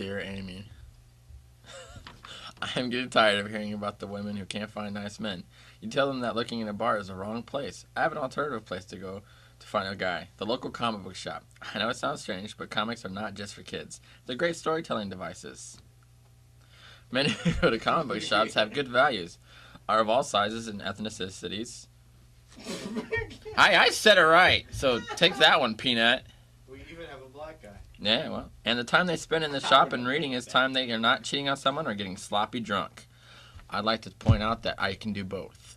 Dear Amy, I am getting tired of hearing about the women who can't find nice men. You tell them that looking in a bar is the wrong place. I have an alternative place to go to find a guy. The local comic book shop. I know it sounds strange, but comics are not just for kids. They're great storytelling devices. Many who go to comic book shops have good values, are of all sizes and ethnicities. I said it right, so take that one, Peanut. We even have a black guy. Yeah, well, and the time they spend in the shop and reading is time they are not cheating on someone or getting sloppy drunk. I'd like to point out that I can do both.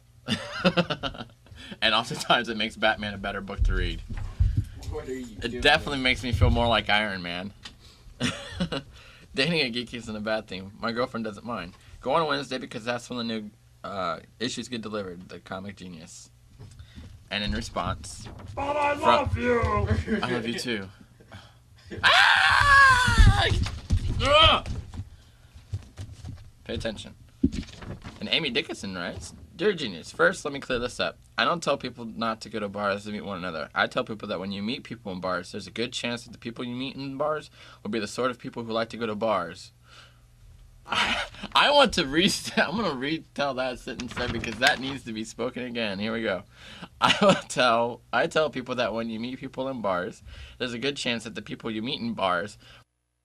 And oftentimes it makes Batman a better book to read. What are you doing? It definitely makes me feel more like Iron Man. Dating a geek isn't a bad thing. My girlfriend doesn't mind. Go on Wednesday because that's when the new issues get delivered. The Comic Genius. And in response... But I love you! I love you too. Ah! Pay attention. And Amy Dickinson writes, Dear Genius, first let me clear this up. I don't tell people not to go to bars to meet one another. I tell people that when you meet people in bars, there's a good chance that the people you meet in bars will be the sort of people who like to go to bars. I want to I'm going to retell that sentence there because that needs to be spoken again. Here we go. I tell people that when you meet people in bars, there's a good chance that the people you meet in bars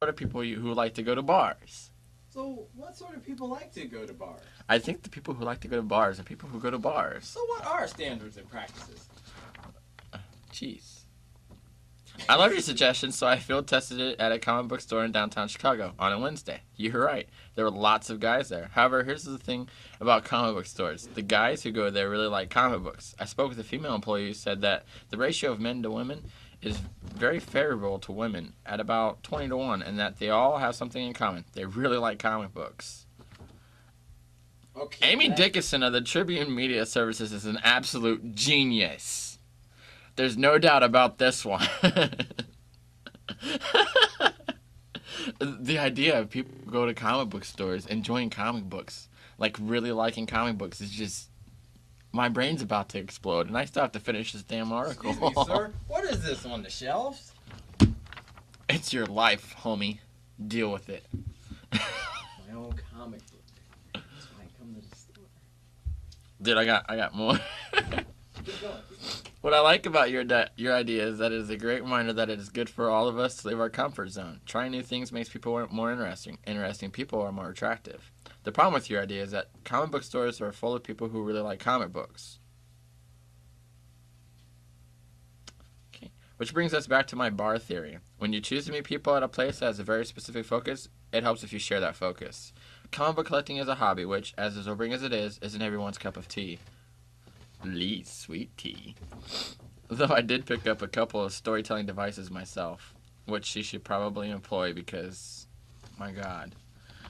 are the sort of people who like to go to bars. So, what sort of people like to go to bars? I think the people who like to go to bars are people who go to bars. So what are standards and practices? Jeez. I love your suggestion, so I field tested it at a comic book store in downtown Chicago on a Wednesday. You're right. There were lots of guys there. However, here's the thing about comic book stores. The guys who go there really like comic books. I spoke with a female employee who said that the ratio of men to women is very favorable to women at about 20-1, and that they all have something in common. They really like comic books. Okay. Amy Dickinson of the Tribune Media Services is an absolute genius. There's no doubt about this one. The idea of people who go to comic book stores enjoying comic books, like really liking comic books, is just... My brain's about to explode, and I still have to finish this damn article. Excuse me, sir. What is this on the shelves? It's your life, homie. Deal with it. My own comic book. That's why I come to the store. Dude, I got more. Keep going. What I like about your idea is that it is a great reminder that it is good for all of us to leave our comfort zone. Trying new things makes people more interesting. Interesting people are more attractive. The problem with your idea is that comic book stores are full of people who really like comic books. Okay. Which brings us back to my bar theory. When you choose to meet people at a place that has a very specific focus, it helps if you share that focus. Comic book collecting is a hobby which, as sobering as it is, isn't everyone's cup of tea. Lee's sweet tea. Though I did pick up a couple of storytelling devices myself, which she should probably employ because, my God,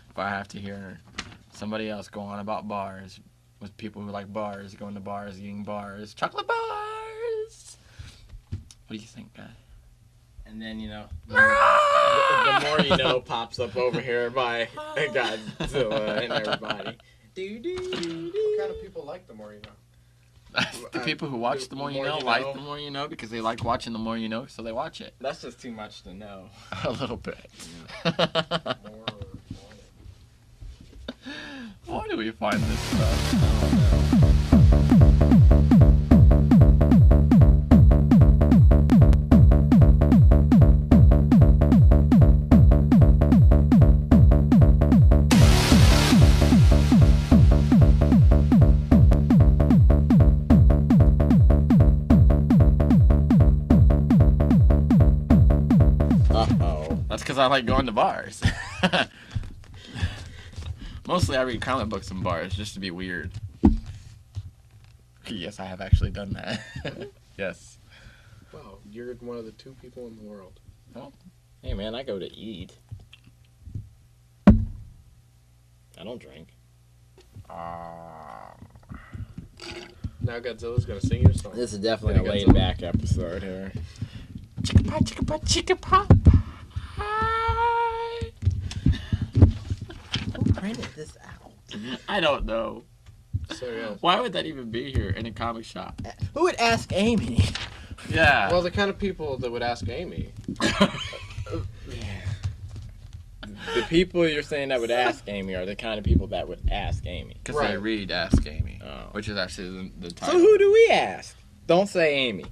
if I have to hear somebody else go on about bars with people who like bars, going to bars, eating bars, chocolate bars. What do you think, guy? And then, the more you know pops up over here by Godzilla and everybody. What kind of people like the more you know? The people who watch The More You Know like The More You Know because they like watching The More You Know, so they watch it. That's just too much to know. A little bit. Why do we find this stuff? I don't know. Because I like going to bars. Mostly I read comic books in bars just to be weird. Yes, I have actually done that. Yes. Wow, you're one of the 2 people in the world. Oh. Hey man, I go to eat. I don't drink. Now Godzilla's gonna sing your song. This is definitely a laid back episode here. Chicka pop, chicka pop, chicka pop. Hi. Who printed this out? I don't know. So yeah. Why would that even be here in a comic shop? Who would ask Amy? Yeah. Well, the kind of people that would ask Amy. the people you're saying that would ask Amy are the kind of people that would ask Amy. Because they read Ask Amy, Oh. which is actually the title. So who do we ask? Don't say Amy.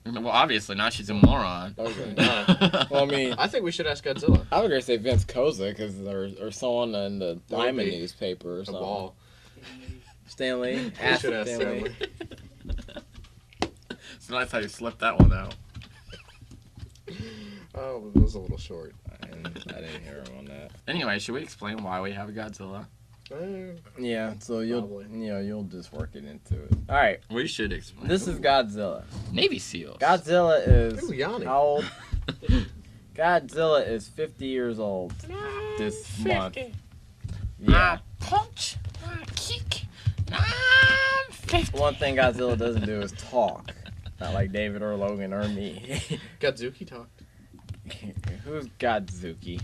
Well, obviously not. She's a moron. Okay. Well, I mean, I think we should ask Godzilla. I was gonna say Vince Koza or someone in the That would Lima be newspaper or A something. ball. Stanley. We Ask should ask Stanley. Stanley. It's nice how you slipped that one out. Oh, it was a little short. I didn't hear him on that. Anyway, should we explain why we have a Godzilla? Yeah, so Probably. you'll just work it into it. All right, We should explain. this is Godzilla. Navy SEAls. Godzilla is Ooh, Yanni. how old? Godzilla is 50 years old this month. Yeah. Punch. Kick. I'm 50. One thing Godzilla doesn't do is talk. Not like David or Logan or me. Godzuki talked. Who's Godzuki?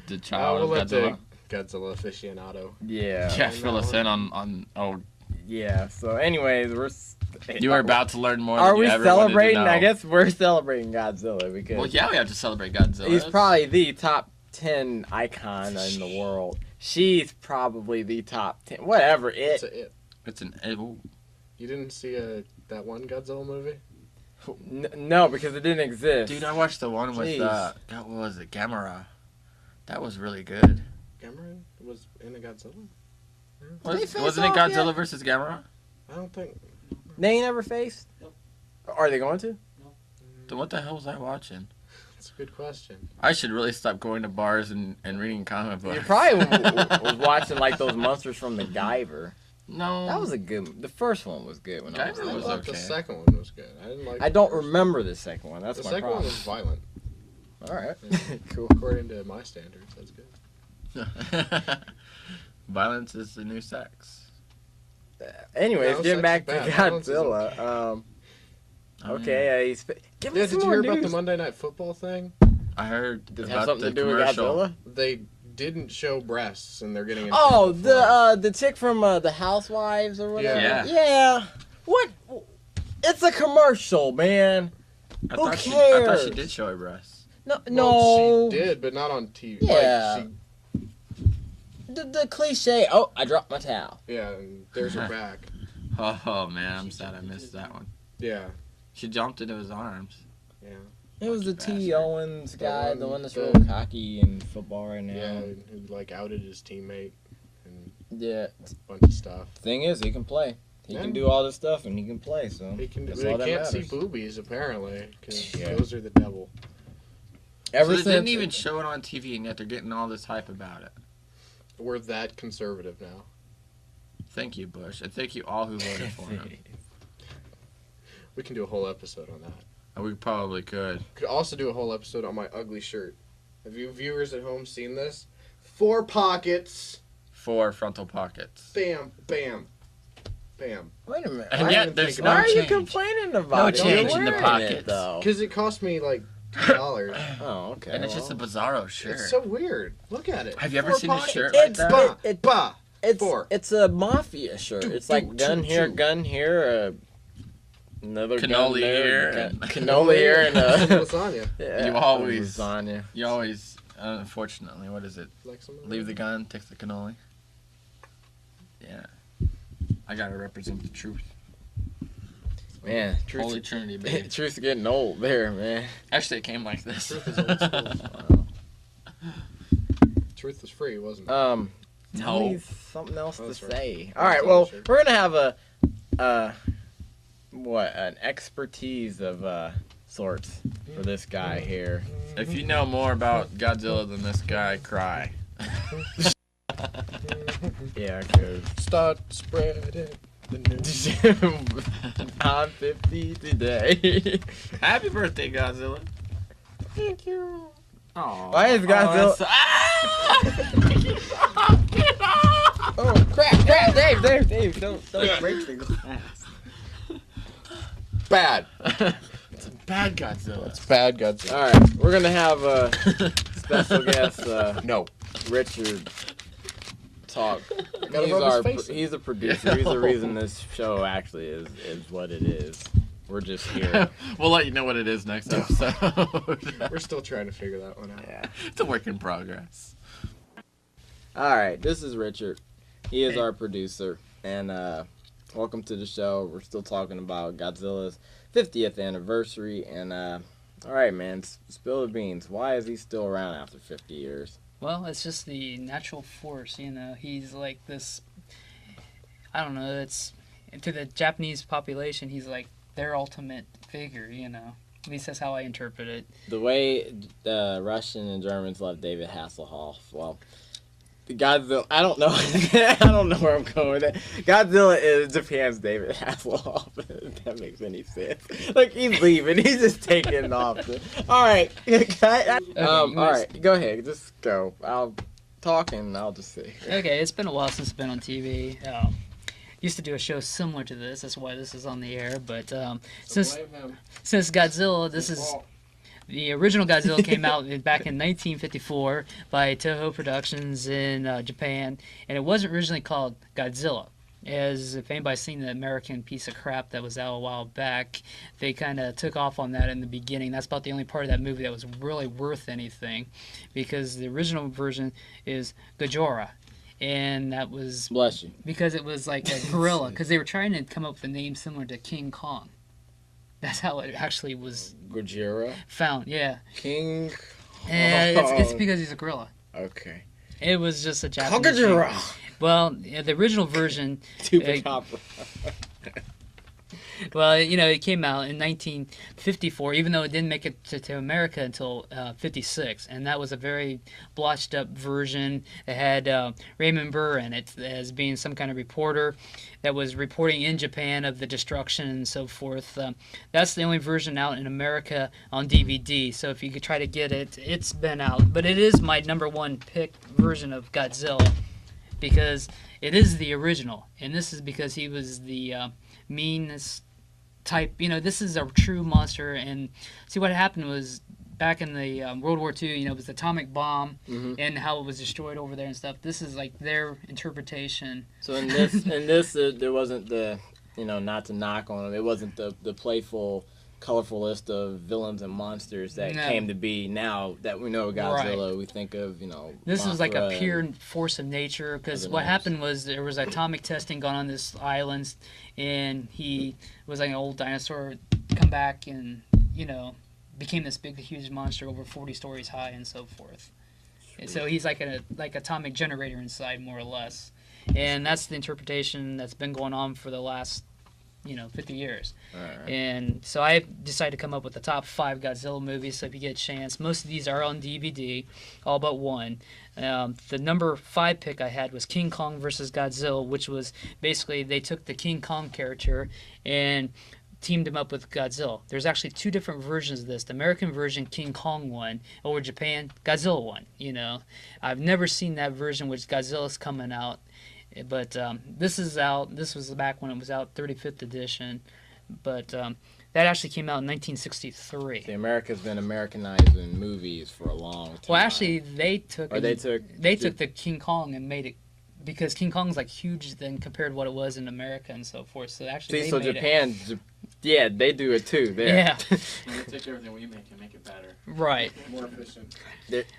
The child we'll of let Godzilla. the Godzilla aficionado. Yeah. Yeah, fill us in on. Oh, Yeah. So, anyways, you were about to learn more. Are than you we ever celebrating? wanted to know. I guess we're celebrating Godzilla because Well, yeah, we have to celebrate Godzilla. he's probably the top 10 icon in the world. She's probably the top 10. Whatever. It's a it. It's an. Ooh. You didn't see that one Godzilla movie? No, because it didn't exist. Dude, I watched the one with Jeez. what was it, Gamera. That was really good. Cameron was in a Godzilla? Did they face Wasn't it off Godzilla yet? versus Gamera? I don't think. They ain't ever faced? Are they going to? Then what the hell was I watching? That's a good question. I should really stop going to bars and reading comic books. You probably was watching like those monsters from the Guyver. No. That was a good. The first one was good when I was Guyver I was thought okay. the second one was good. I didn't like. I the don't first remember the second one. That's The my second one problem. was violent. All right, cool. According to my standards, that's good. Violence is the new sex. Anyways, No, getting back sex to is bad. Violence is Godzilla. Okay, he's. Give me Yeah, some did you more hear about the news. Monday Night Football thing? I heard Does it about have something the to do with commercial. Godzilla? They didn't show breasts, and they're getting. in Oh, trouble for it. the chick from the Housewives or whatever. Yeah. Yeah. What? It's a commercial, man. I Who thought I thought cares? she did show her breasts. No, Well, no. she did, but not on TV. Yeah. Like, The cliche. Oh, I dropped my towel. yeah, and there's her back. Oh man, I'm sad I missed that one. Yeah, She jumped into his arms. yeah, It was the Bastard. T. Owens guy, The the one one that's that- real cocky in football right now. yeah. Who like outed his teammate and Yeah. a bunch of stuff. Thing is, he can play. He Yeah. can do all this stuff, and he can play. So He can. That's They all that can't see matters. boobies apparently, because Yeah. those are the devil. ever So they since didn't even show it on TV, and yet they're getting all this hype about it. We're that conservative now. Thank you, Bush, and thank you all who voted for him. We can do a whole episode on that. And we probably could. Could also do a whole episode on my ugly shirt. Have you viewers at home seen this? 4 pockets. 4 frontal pockets. Bam, bam, bam. Wait a minute. And I yet didn't there's think no Why are you change. complaining about No it? change You're in the wearing pockets. It, though. Because it cost me like $2. Oh, okay. And it's just a bizarro shirt. It's so weird. Look at it. Have you ever 4 seen a pockets. shirt like It's that? Bah, it- bah. It's 4. it's a mafia shirt. Choo, It's like choo, gun choo, here, choo. gun here, another gun Cannoli there, here, gun- and- cannoli here, and lasagna. yeah, You always- lasagna. You always, unfortunately, what is it? Like some Leave the gun, take the cannoli. Yeah. I gotta represent the truth. Man, truth, Holy Trinity, baby. truth's getting old there, man. Actually, it came like this. Truth is old school. Truth was free, wasn't it? Tell No. me something else Oh, to that's right. say. All right, That's well, sure. we're gonna have an expertise of sorts for this guy here. If you know more about Godzilla than this guy, cry. Yeah, cause Start spreading the news. I'm 50 today. Happy birthday, Godzilla. Thank you. Oh. Why is Godzilla? Oh crap! Dave! Don't break the glass. Bad. It's a bad Godzilla. It's bad, Godzilla. All right, we're gonna have a special guest, No. Richard. Talk. Gotta He's rub his face in. he's a producer. He's the reason this show actually is what it is. We're just here. We'll let you know what it is next episode. We're still trying to figure that one out. Yeah. It's a work in progress. All right, this is Richard. He is our producer, and welcome to the show. We're still talking about Godzilla's 50th anniversary, and all right, man, spill the beans. Why is he still around after 50 years? Well, it's just the natural force, you know. He's like this. I don't know. It's to the Japanese population, he's like their ultimate figure, you know. At least that's how I interpret it. The way Russian and Germans love David Hasselhoff. Well, Godzilla. I don't know. I don't know where I'm going with that. Godzilla is Japan's David Hasselhoff. If that makes any sense. Like he's leaving. He's just taking off. All right. All right. Go ahead. Just go. I'll talk and I'll just see. Okay, it's been a while since it's been on TV. Used to do a show similar to this. That's why this is on the air. But since Godzilla, this is the original Godzilla came out back in 1954 by Toho Productions in Japan, and it wasn't originally called Godzilla. As if anybody's seen the American piece of crap that was out a while back, they kind of took off on that in the beginning. That's about the only part of that movie that was really worth anything, because the original version is Gojira. And that was Bless you. because it was like a gorilla, because they were trying to come up with a name similar to King Kong. That's how it actually was Gojira. found, yeah. King. And it's because he's a gorilla. Okay. It was just a Japanese thing. Gojira. Well, yeah, the original version, Chupacabra. well, you know, it came out in 1954, even though it didn't make it to America until 56. And that was a very blotched up version. It had Raymond Burr in it as being some kind of reporter that was reporting in Japan of the destruction and so forth. That's the only version out in America on DVD. So if you could try to get it, it's been out. But it is my number one pick version of Godzilla, because it is the original. And this is because he was the meanest type. You know, this is a true monster. And see, what happened was back in the World War II, you know, it was the atomic bomb and how it was destroyed over there and stuff. This is like their interpretation. So in this, there wasn't the, you know, not to knock on it, it wasn't the playful, colorful list of villains and monsters that came to be. Now that we know Godzilla, Right. we think of, you know, This is like a Mothra pure and force of nature, because other what names. happened was there was atomic testing going on this island, and he was like an old dinosaur, come back and, you know, became this big, huge monster over 40 stories high and so forth. And so he's like a atomic generator inside, more or less. And that's the interpretation that's been going on for the last, you know, 50 years. Alright. And so I decided to come up with the top 5 Godzilla movies. So if you get a chance, most of these are on DVD, all but one. The number 5 pick I had was King Kong versus Godzilla, which was basically they took the King Kong character and teamed him up with Godzilla. There's actually 2 different versions of this. The American version, King Kong won. Over Japan, Godzilla won. You know, I've never seen that version which Godzilla's coming out. But this is out. This was back when it was out, 35th edition. But that actually came out in 1963. See, America's been Americanizing movies for a long time. Well, actually, they took Or they took the King Kong and made it, because King Kong's like huge then compared to what it was in America and so forth. So actually, See, they so made Japan, yeah, they do it too. it. There. Yeah, We take everything we make and make it better. right. More efficient.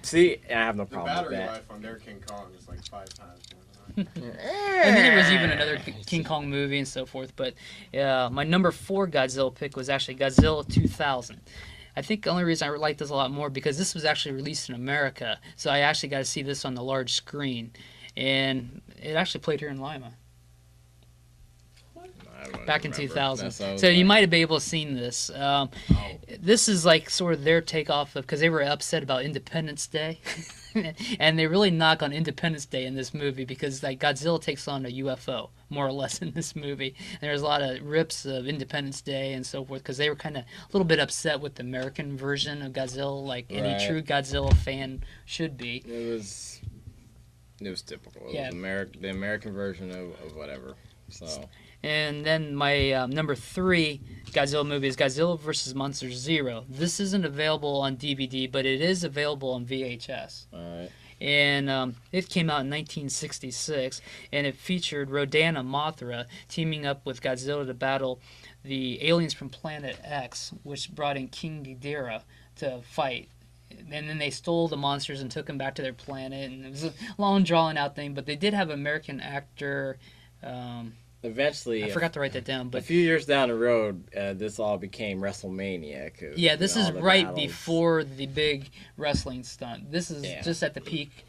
See, I have no The problem with battery that. life on their King Kong is like 5 times more than And then there was even another King Kong movie and so forth. But my number 4 Godzilla pick was actually Godzilla 2000. I think the only reason I like this a lot more because this was actually released in America, so I actually got to see this on the large screen, and it actually played here in Lima back in 2000. So you might have been able to seen this. This is like sort of their takeoff of, because they were upset about Independence Day. And they really knock on Independence Day in this movie, because like Godzilla takes on a UFO more or less in this movie. And there's a lot of rips of Independence Day and so forth, because they were kind of a little bit upset with the American version of Godzilla, like any Right. true Godzilla fan should be. It was typical. It Yeah. was the American version of whatever. So And then my number 3 Godzilla movie is Godzilla vs. Monsters Zero. This isn't available on DVD, but it is available on VHS. all right. And it came out in 1966, and it featured Rodan and Mothra teaming up with Godzilla to battle the aliens from Planet X, which brought in King Ghidorah to fight. and then they stole the monsters and took them back to their planet, and it was a long drawn out thing. But they did have an American actor. Eventually, I forgot to write that down, a but few years down the road, this all became WrestleMania. 'Cause yeah, this all is the right battles- before the big wrestling stunt. This is Yeah. just at the peak,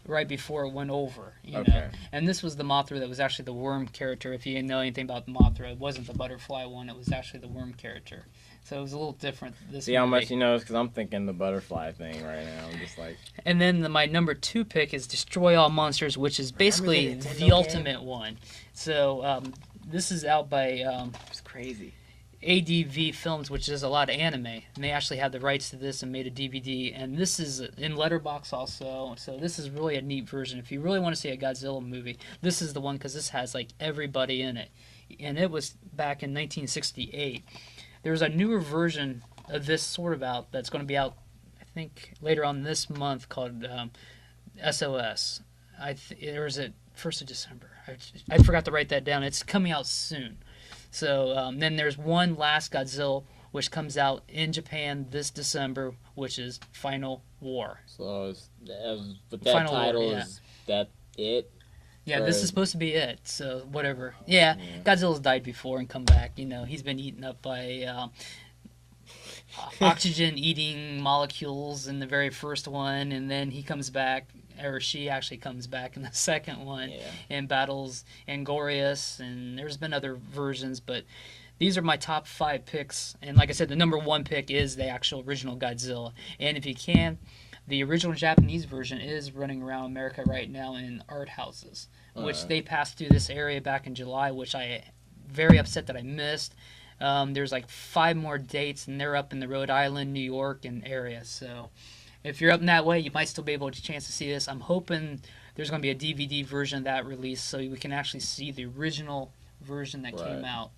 right before it went over. You know, Okay. and this was the Mothra that was actually the worm character. If you didn't know anything about Mothra, it wasn't the butterfly one. It was actually the worm character. So it was a little different. This See how movie. much he knows? Because I'm thinking the butterfly thing right now. I'm just like, And then my number 2 pick is Destroy All Monsters, which is basically Remember the Nintendo the game? ultimate one. So this is out by it's crazy. ADV Films, which does a lot of anime, and they actually have the rights to this and made a DVD. And this is in letterbox also, so this is really a neat version. If you really want to see a Godzilla movie, this is the one because this has like everybody in it. And it was back in 1968. There's a newer version of this sort of out that's going to be out, I think, later on this month called SOS. Or is it 1st of December? I forgot to write that down. It's coming out soon. So then there's one last Godzilla, which comes out in Japan this December, which is Final War. So, but that Final War, title yeah. is that it? Yeah, Or- this is supposed to be it. So whatever. Yeah, Godzilla's died before and come back. You know, he's been eaten up by oxygen-eating molecules in the very first one, and then he comes back, or she actually comes back in the second one, Yeah. and battles Angorius, and there's been other versions, but these are my top 5 picks. And like I said, the number 1 pick is the actual original Godzilla. And if you can, the original Japanese version is running around America right now in art houses, which Alright. they passed through this area back in July, which I very upset that I missed. There's like 5 more dates, and they're up in the Rhode Island, New York, and area. So if you're up in that way, you might still be able to chance to see this. I'm hoping there's going to be a DVD version of that released, so we can actually see the original version that came Right. out.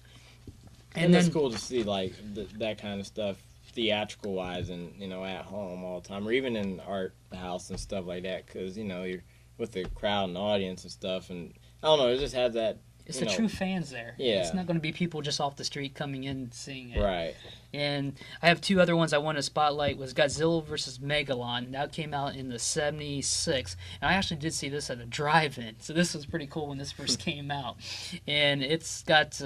And then it's cool to see like that kind of stuff theatrical wise and at home all the time, or even in art house and stuff like that, because you're with the crowd and the audience and stuff, and I don't know, it just has that. it's the true fans there. Yeah. It's not going to be people just off the street coming in and seeing it. Right. And I have 2 other ones I want to spotlight. Was Godzilla versus Megalon. That came out in the 76. And I actually did see this at a drive-in. So this was pretty cool when this first came out. And it's got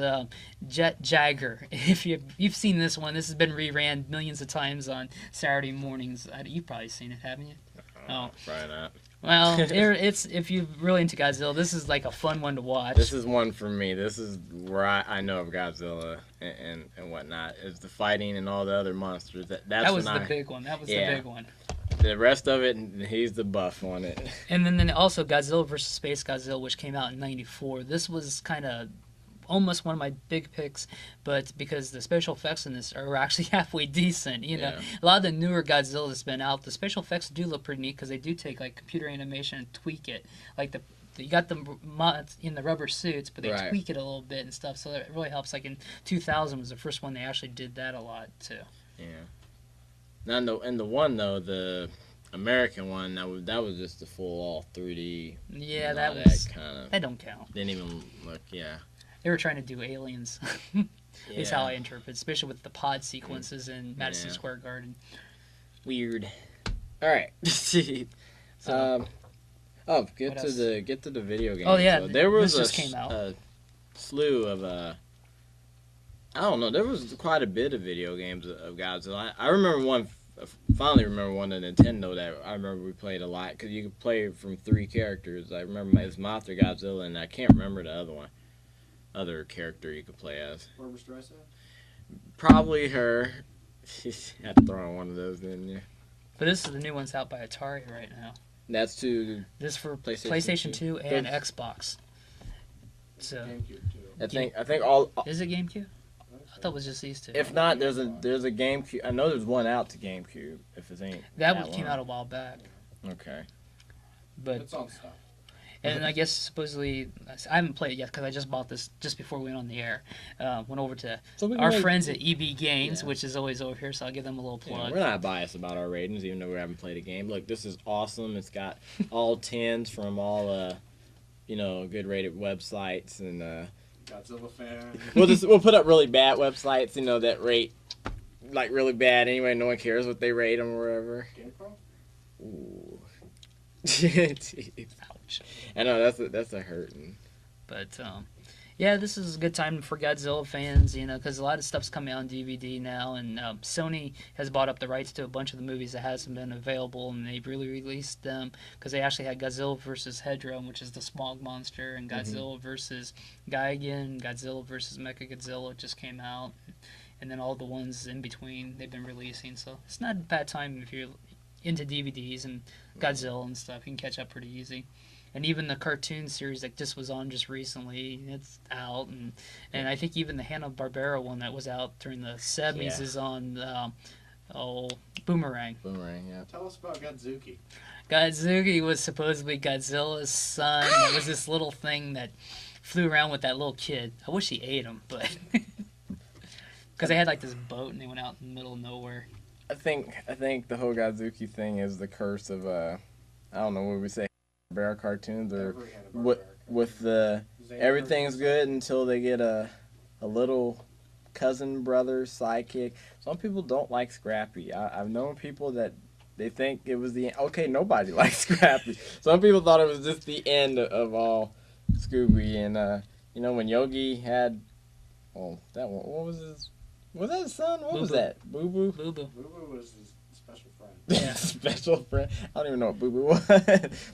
Jet Jagger. If you've seen this one, this has been reran millions of times on Saturday mornings. You've probably seen it, haven't you? Oh. Probably not. Well, it's if you're really into Godzilla, this is like a fun one to watch. This is one for me. This is where I know of Godzilla and whatnot. Is the fighting and all the other monsters. That was when the big one. That was Yeah. the big one. The rest of it, he's the buff on it. And then also Godzilla vs. Space Godzilla, which came out in '94. This was kind of almost one of my big picks, but because the special effects in this are actually halfway decent, Yeah. A lot of the newer Godzilla that's been out, the special effects do look pretty neat because they do take like computer animation and tweak it. Like you got them in the rubber suits, but they Right. tweak it a little bit and stuff, so it really helps. Like in 2000 was the first one they actually did that a lot too. Yeah. Now, and the one though, the American one, that was just the full all 3D. Yeah, and that all was kind of that don't count. didn't even look. Yeah. They were trying to do aliens. Is how I interpret, especially with the pod sequences in Madison Yeah. Square Garden. Weird. All right. So, get what to the video game. Oh, yeah, So there was this just came out. a slew of I don't know. There was quite a bit of video games of Godzilla. I remember one. Finally, remember one of Nintendo that I remember we played a lot because you could play from 3 characters. I remember it was Mothra, Godzilla, and I can't remember the other one. Other character you could play as. Barbra Streisand? Probably her. Had to throw in one of those, didn't you? but this is the new one's out by Atari right now. That's to This for PlayStation PlayStation 2. 2 and Xbox. So, GameCube, too. I think all. is it GameCube? I thought it was just these 2. If not, there's a GameCube. I know there's one out to GameCube. If it ain't that one came one. out a while back, Okay. but It's on stuff. and I guess supposedly I haven't played it yet because I just bought this just before we went on the air. Went over to So we can our make- friends at EB Games, Yeah. which is always over here, so I'll give them a little Yeah, plug. we're not biased about our ratings, even though we haven't played a game. Look, this is awesome. It's got all 10s from all, good rated websites, and Godzilla fan. we'll put up really bad websites, that rate like really bad anyway. No one cares what they rate them or whatever. GamePro? Ooh. Jeez. Ouch. I know that's a hurting. But yeah, this is a good time for Godzilla fans, you know, because a lot of stuff's coming out on DVD now, and Sony has bought up the rights to a bunch of the movies that hasn't been available, and they've really released them because they actually had Godzilla versus Hedorah, which is the smog monster, and Godzilla versus Gigan, Godzilla versus Mechagodzilla just came out, and then all the ones in between they've been releasing. So it's not a bad time if you're into DVDs and Godzilla and stuff. You can catch up pretty easy. And even the cartoon series that just was on just recently, it's out. And I think even the Hanna-Barbera one that was out during the 70s is on Boomerang. Boomerang, yeah. Tell us about Godzuki. Godzuki was supposedly Godzilla's son. It was this little thing that flew around with that little kid. I wish he ate him, but... Because they had like this boat and they went out in the middle of nowhere. I think the whole Godzuki thing is the curse of I don't know what we say, Bear cartoons or with the everything's good until they get a little cousin brother sidekick. Some people don't like Scrappy. I've known people that they think it was nobody likes Scrappy. Some people thought it was just the end of all Scooby, and you know when Yogi had that one, what was his? Was that his son? What was that? Boo Boo? Boo Boo. Boo Boo was his special friend. Yeah. Special friend? I don't even know what Boo Boo was.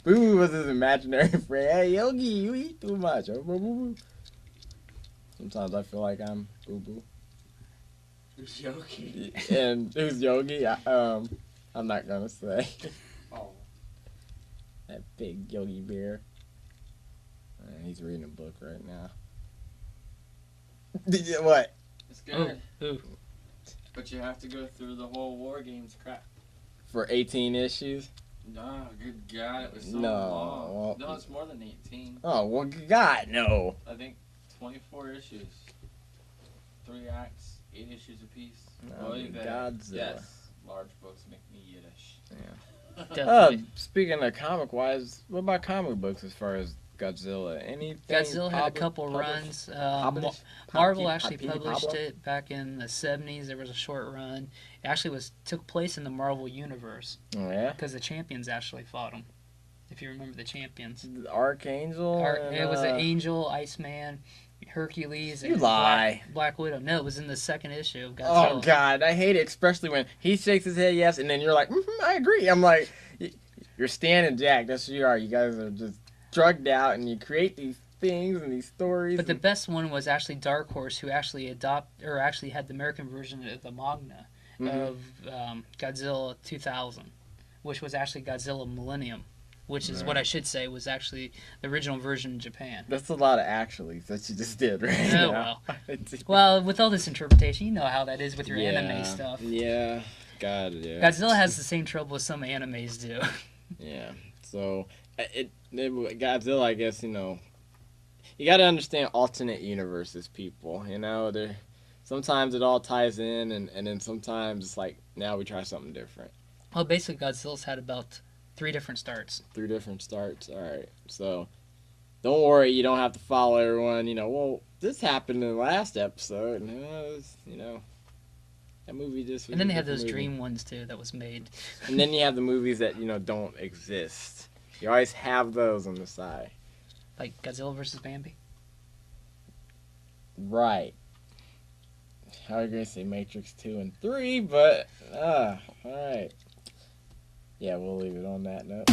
Boo Boo was his imaginary friend. Hey, Yogi, you eat too much. Oh, Boo Boo. Sometimes I feel like I'm Boo Boo. Who's Yogi? And who's Yogi? I'm not gonna say. Oh. That big Yogi Bear. He's reading a book right now. What? It's good. Ooh. But you have to go through the whole War Games crap. For 18 issues? No, good God, it was so No, long. well- No, it's more than 18. Oh, well, God, no. I think 24 issues. 3 acts, 8 issues apiece. Oh, Godzilla. Yes, large books make me Yiddish. Definitely. Speaking of comic-wise, what about comic books as far as Godzilla? Anything? Godzilla had a couple runs. Marvel actually published it back in the 70s. There was a short run. It actually took place in the Marvel Universe Oh, yeah? because the Champions actually fought them. If you remember the Champions. Archangel? It was an Angel, Iceman, Hercules, You and lie. Black Widow. No, it was in the second issue of Godzilla. Oh, God, I hate it, especially when he shakes his head yes, and then you're like, I agree. I'm like, you're Stan and Jack. That's who you are. You guys are just drugged out, and you create these things and these stories. But the best one was actually Dark Horse, who actually had the American version of the manga of Godzilla 2000, which was actually Godzilla Millennium, which is what I should say was actually the original version in Japan. That's a lot of actuallys that you just did, right? Oh, now. Well, with all this interpretation, you know how that is with your anime stuff. Yeah, God, yeah. Godzilla has the same trouble as some animes do. Yeah, so Godzilla, I guess, you know, you got to understand alternate universes, people. You know, sometimes it all ties in, and then sometimes it's like, now we try something different. Well, basically, Godzilla's had about 3 different starts. 3 different starts, all right. So, don't worry, you don't have to follow everyone. You know, well, this happened in the last episode, and you know, that movie just was And then a they had different those movie. dream ones, too, that was made. And then you have the movies that, you know, don't exist. You always have those on the side. Like Godzilla vs. Bambi. Right. I was going to say Matrix 2 and 3, but, alright. Yeah, we'll leave it on that note.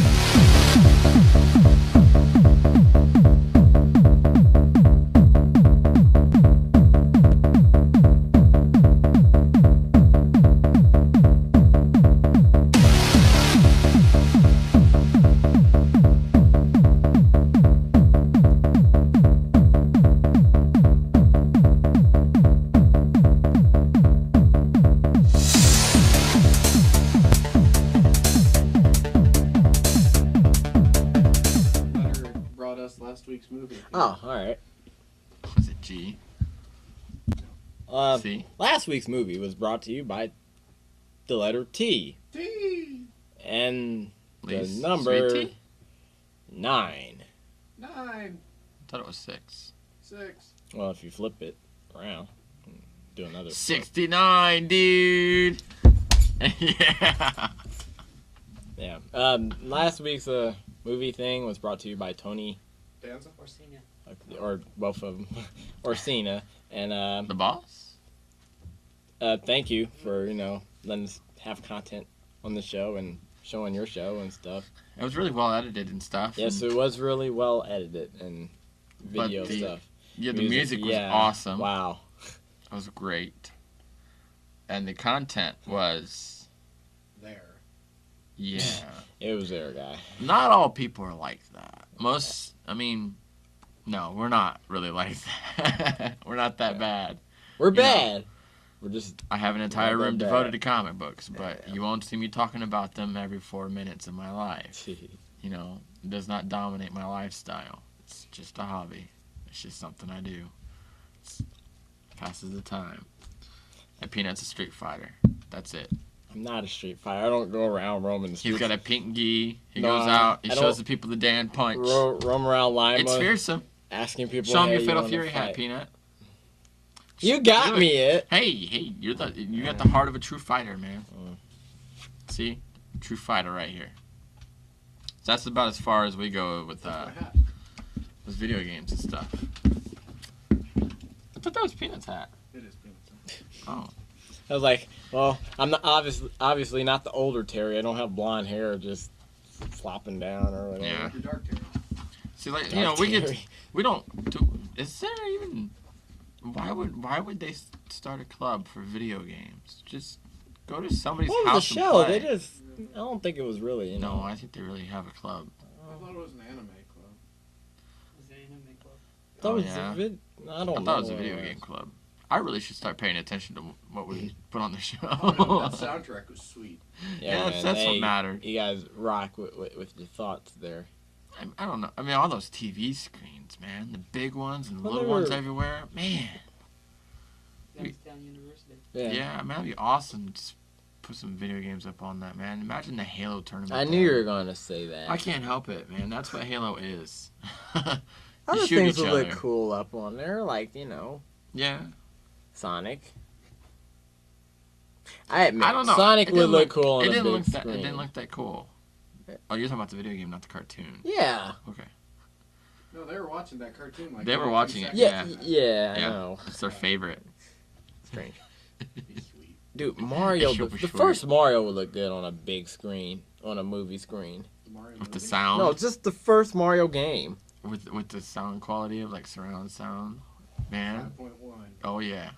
Brought us last week's movie. Oh, alright. Was it G? C? Last week's movie was brought to you by the letter T. T. And Least the number sweet tea? 9. 9. I thought it was 6. 6. Well, if you flip it around. do another. 69, dude. Yeah. Yeah. Last week's movie thing was brought to you by Tony, Danza? or both of them, Orsina, and The boss? thank you for letting us have content on the show and showing your show and stuff. It was really well edited and stuff. Yes, it was really well edited and video the- stuff. Yeah, the music was yeah. awesome. Wow. It was great. And the content was, There. yeah. It was there, guy. Not all people are like that. No, we're not really like that. We're not that bad. We're You know. bad. We're just I have an entire Not that room bad. devoted to comic books, but Yeah. you won't see me talking about them every 4 minutes of my life. You know, it does not dominate my lifestyle. It's just a hobby. It's just something I do. It passes the time. And Peanut's a Street Fighter. That's it. I'm not a street fighter. I don't go around roaming the streets. He's got a pink gi. He No, goes out. He I shows don't- the people the Dan punch. roam around Lima, It's fearsome. asking people. Show him hey, your you Fatal wanna Fury hat, fight? Peanut. You got Do it. me it. Hey, you got the heart of a true fighter, man. Mm. See, true fighter right here. So that's about as far as we go with My hat. with video games and stuff. I thought that was Peanut's hat. It is Peanut's. Oh, I was like, well, I'm not obviously not the older Terry. I don't have blonde hair just flopping down or whatever. Yeah. Your dark Terry. see, like Dark Terry. we don't do. Is there even? Why would they start a club for video games? Just go to somebody's What was the house show? and play. They just. I don't think it was really. No, I think they really have a club. I thought it was an anime club. That Oh, was yeah? I don't I know. thought it was a video game club. I really should start paying attention to what we put on the show. Oh, no, that soundtrack was sweet. Yeah, man, that's what hey, mattered. You guys rock with your thoughts there. I don't know. I mean, all those TV screens, man. The big ones and the Well, little they ones were- everywhere. Man. Yeah, man, that'd be awesome. Just put some video games up on that, man. Imagine the Halo tournament. I knew you were going to say that. I can't help it, man. That's what Halo is. Other You shoot things each would look other. cool up on there, like Yeah. Sonic. I admit, I don't know. Sonic It would didn't look cool on It a didn't big look that. screen. It didn't look that cool. Oh, you're talking about the video game, not the cartoon. Yeah. Okay. No, they were watching that cartoon like They were every watching 2 it, seconds. Yeah, I Yeah. know. It's their favorite. Strange. Be sweet. Dude, Mario, It should the be first Mario would look good on a big screen, on a movie screen. Mario With the movie. sound. No, just the first Mario game. With the sound quality of like surround sound. Man. 5.1. Oh yeah.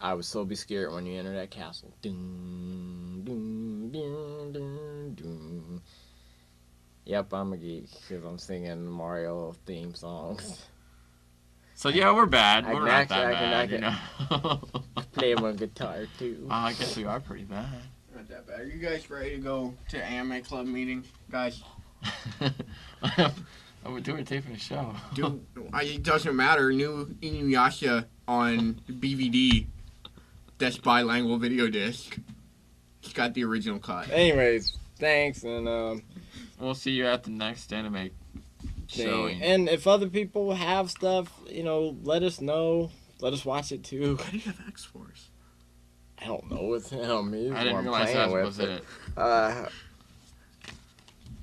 I would so be scared when you enter that castle. Dun, dun, dun, dun, dun. Yep, I'm a geek because I'm singing Mario theme songs. So yeah, we're bad. I We're can not act- that I can- bad, I you know. Play my guitar too. I guess we are pretty bad. Not that bad. Are you guys ready to go to anime club meeting, guys? We're doing taping a show. Dude, it doesn't matter. New Inuyasha on DVD. That's bilingual video disc. It's got the original cut. Anyways, thanks and We'll see you at the next anime showing. thing. And if other people have stuff, let us know. Let us watch it too. Why do you have X-Force? I don't know. It's him. He's I the didn't one realize playing that with was it. it.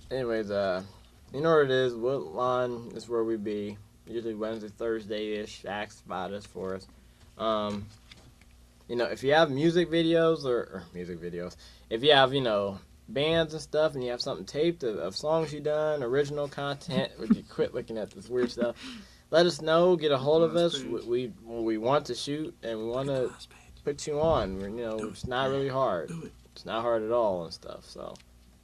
Anyways, you know what it is. Woodlawn is where we be. Usually Wednesday, Thursday-ish. Ask about us for us. If you have music videos or music videos, if you have, bands and stuff and you have something taped of songs you done, original content, would you quit looking at this weird stuff? Let us know. Get a hold of us. We want to shoot and we want to put you on. It's not really hard. It's not hard at all and stuff. So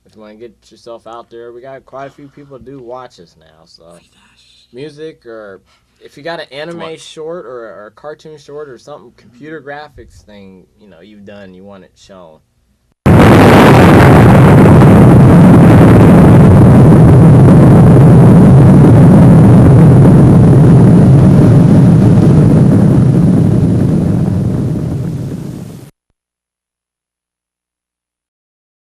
if you want to get yourself out there, we got quite a few people do watch us now. So music, or if you got an anime What? short or a cartoon short or something, computer graphics thing, you've done, you want it shown.